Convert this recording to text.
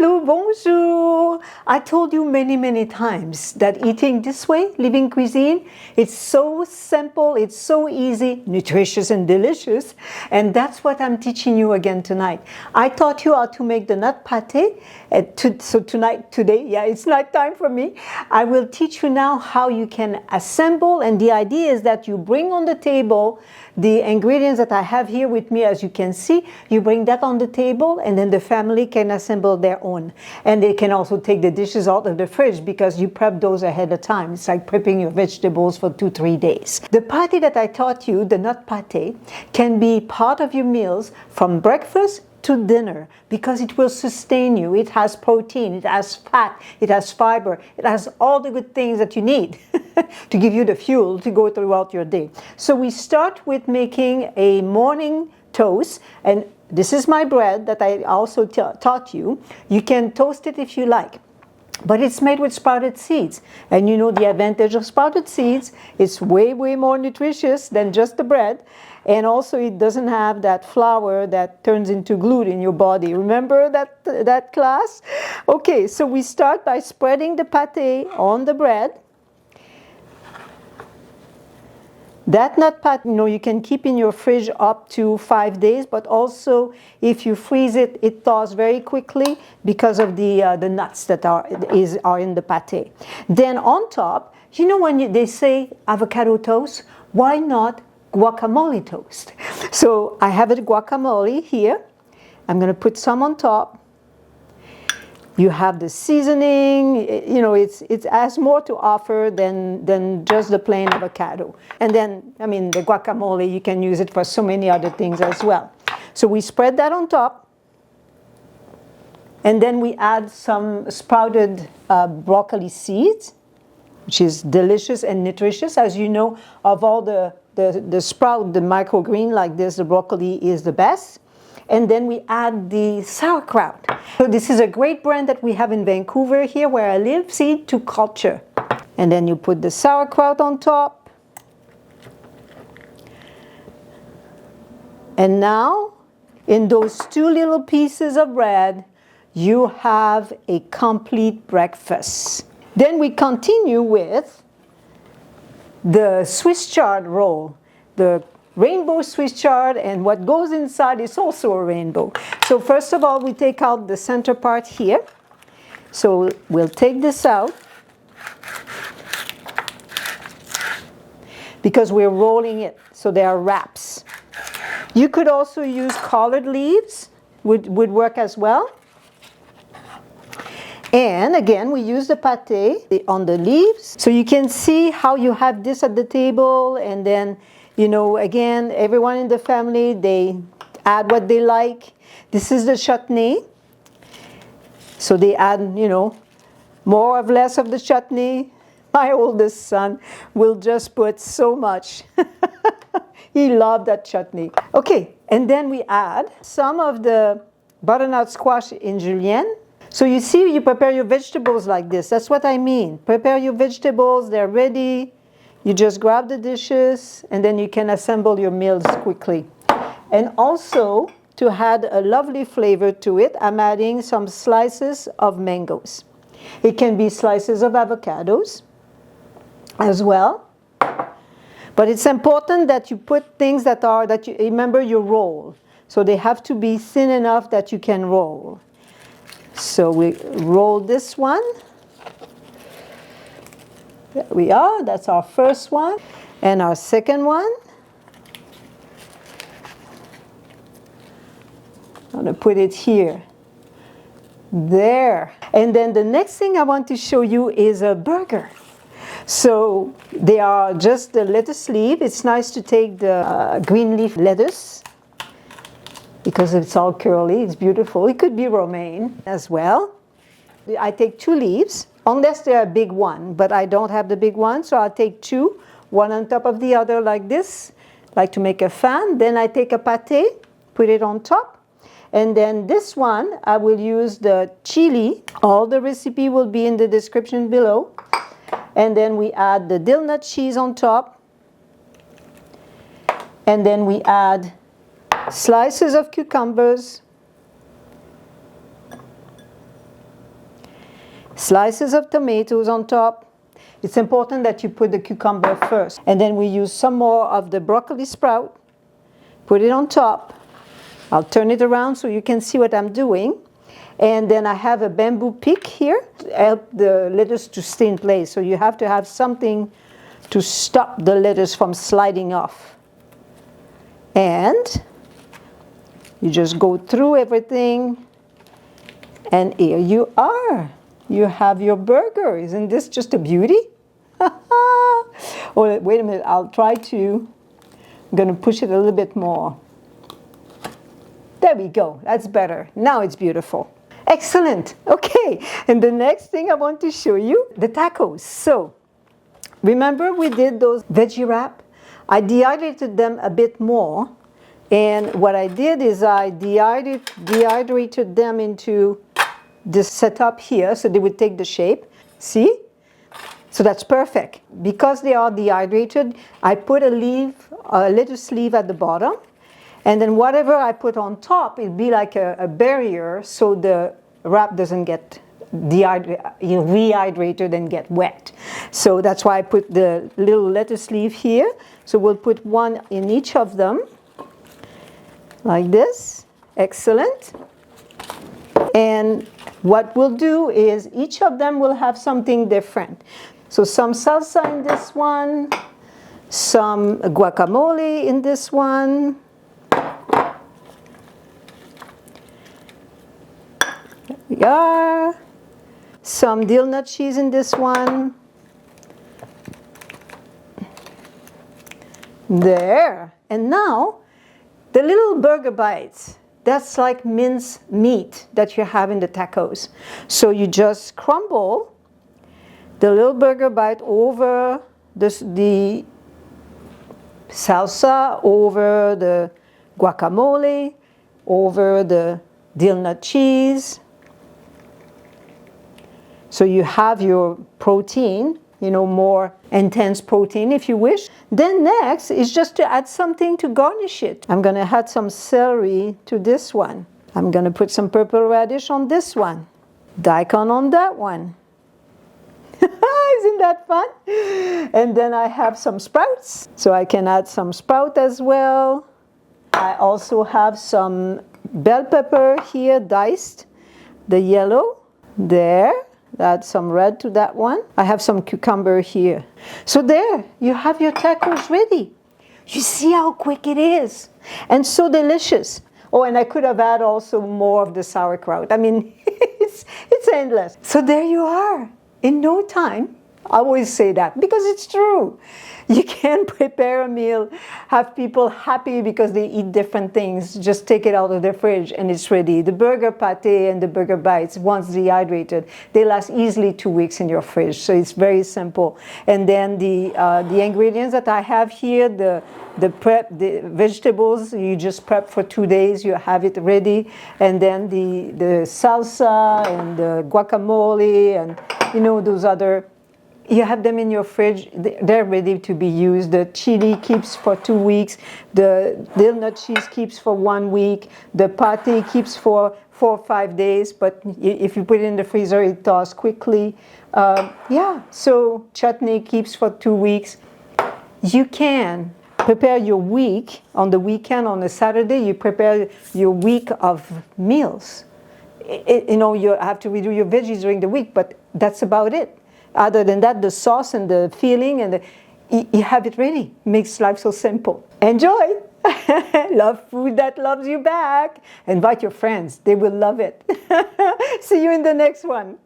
Hello, bonjour. I told you many times that eating this way, living cuisine, it's so simple, it's so easy, nutritious and delicious. And that's what I'm teaching you again tonight. I taught you how to make the nut pâté. So today, yeah, it's night time for me. I will teach you now how you can assemble. And the idea is that you bring on the table the ingredients that I have here with me, as you can see. You bring that on the table, and then the family can assemble their own. And they can also take the dishes out of the fridge because you prep those ahead of time. It's like prepping your vegetables for 2-3 days. The pâté that I taught you, the nut pâté, can be part of your meals from breakfast to dinner because it will sustain you. It has protein, it has fat, it has fiber, it has all the good things that you need to give you the fuel to go throughout your day. So we start with making a morning toast, and this is my bread that I also taught you. You can toast it if you like, but it's made with sprouted seeds. And you know the advantage of sprouted seeds, it's way more nutritious than just the bread. And also it doesn't have that flour that turns into gluten in your body. Remember that class? Okay, so we start by spreading the pâté on the bread. That nut pâté, you can keep in your fridge up to 5 days, but also if you freeze it, it thaws very quickly because of the nuts that are in the pâté. Then on top, when they say avocado toast, why not guacamole toast? So I have a guacamole here. I'm going to put some on top. You have the seasoning, it has more to offer than just the plain avocado. And then, the guacamole, you can use it for so many other things as well. So we spread that on top. And then we add some sprouted broccoli seeds, which is delicious and nutritious. As you know, of all the sprout, the microgreen like this, the broccoli is the best. And then we add the sauerkraut. So this is a great brand that we have in Vancouver here where I live, 𝘀𝘂𝗃. And then you put the sauerkraut on top. And now, in those 2 little pieces of bread, you have a complete breakfast. Then we continue with the Swiss chard roll, the rainbow Swiss chard, and what goes inside is also a rainbow. So first of all, we take out the center part here. So we'll take this out because we're rolling it, so they are wraps. You could also use collard leaves, would work as well. And again, we use the pâté on the leaves. So you can see how you have this at the table, and then again, everyone in the family, they add what they like. This is the chutney. So they add, more or less of the chutney. My oldest son will just put so much. He loved that chutney. Okay, and then we add some of the butternut squash in julienne. So you see, you prepare your vegetables like this. That's what I mean. Prepare your vegetables, they're ready. You just grab the dishes, and then you can assemble your meals quickly. And also, to add a lovely flavor to it, I'm adding some slices of mangoes. It can be slices of avocados as well. But it's important that you put things that you remember your roll. So they have to be thin enough that you can roll. So we roll this one. There we are, that's our first one. And our second one. I'm going to put it here. There. And then the next thing I want to show you is a burger. So they are just the lettuce leaf. It's nice to take the green leaf lettuce because it's all curly, it's beautiful. It could be romaine as well. I take 2 leaves. Unless they're a big one, but I don't have the big one, so I'll take 2, one on top of the other like this, like to make a fan. Then I take a pâté, put it on top. And then this one, I will use the chili. All the recipe will be in the description below. And then we add the dill nut cheese on top. And then we add slices of cucumbers. Slices of tomatoes on top. It's important that you put the cucumber first. And then we use some more of the broccoli sprout. Put it on top. I'll turn it around so you can see what I'm doing. And then I have a bamboo pick here to help the lettuce to stay in place. So you have to have something to stop the lettuce from sliding off. And you just go through everything. And here you are. You have your burger. Isn't this just a beauty? Oh, wait a minute. I'll try to. I'm going to push it a little bit more. There we go. That's better. Now it's beautiful. Excellent. Okay. And the next thing I want to show you, the tacos. So, remember we did those veggie wrap? I dehydrated them a bit more. And what I did is I dehydrated them into this setup here so they would take the shape. See? So that's perfect. Because they are dehydrated, I put a lettuce leaf at the bottom. And then whatever I put on top, it'd be like a barrier so the wrap doesn't get rehydrated and get wet. So that's why I put the little lettuce leaf here. So we'll put one in each of them, like this. Excellent. And what we'll do is each of them will have something different. So some salsa in this one, some guacamole in this one. There we are. Some dill nut cheese in this one. There. And now, the little burger bites. That's like minced meat that you have in the tacos. So you just crumble the little burger bite over the salsa, over the guacamole, over the dill nut cheese. So you have your protein, you know, more intense protein if you wish. Then next is just to add something to garnish it. I'm going to add some celery to this one. I'm going to put some purple radish on this one. Daikon on that one. Isn't that fun? And then I have some sprouts. So I can add some sprout as well. I also have some bell pepper here diced. The yellow. There. Add some red to that one. I have some cucumber here. So there, you have your tacos ready. You see how quick it is. And so delicious. Oh, and I could have added also more of the sauerkraut. I mean, it's endless. So there you are. In no time. I always say that because it's true. You can prepare a meal, have people happy because they eat different things. Just take it out of the fridge and it's ready. The burger pâté and the burger bites, once dehydrated, they last easily 2 weeks in your fridge. So it's very simple. And then the ingredients that I have here, the vegetables, you just prep for 2 days. You have it ready. And then the salsa and the guacamole and, you know, those other. You have them in your fridge, they're ready to be used. The chili keeps for 2 weeks, the dill nut cheese keeps for 1 week, the pâté keeps for 4 or 5 days, but if you put it in the freezer, it thaws quickly. Yeah, so chutney keeps for 2 weeks. You can prepare your week on the weekend, on a Saturday, you prepare your week of meals. You know, you have to redo your veggies during the week, but that's about it. Other than that, the sauce and the feeling, and you have it ready. Makes life so simple. Enjoy! Love food that loves you back. Invite your friends. They will love it. See you in the next one.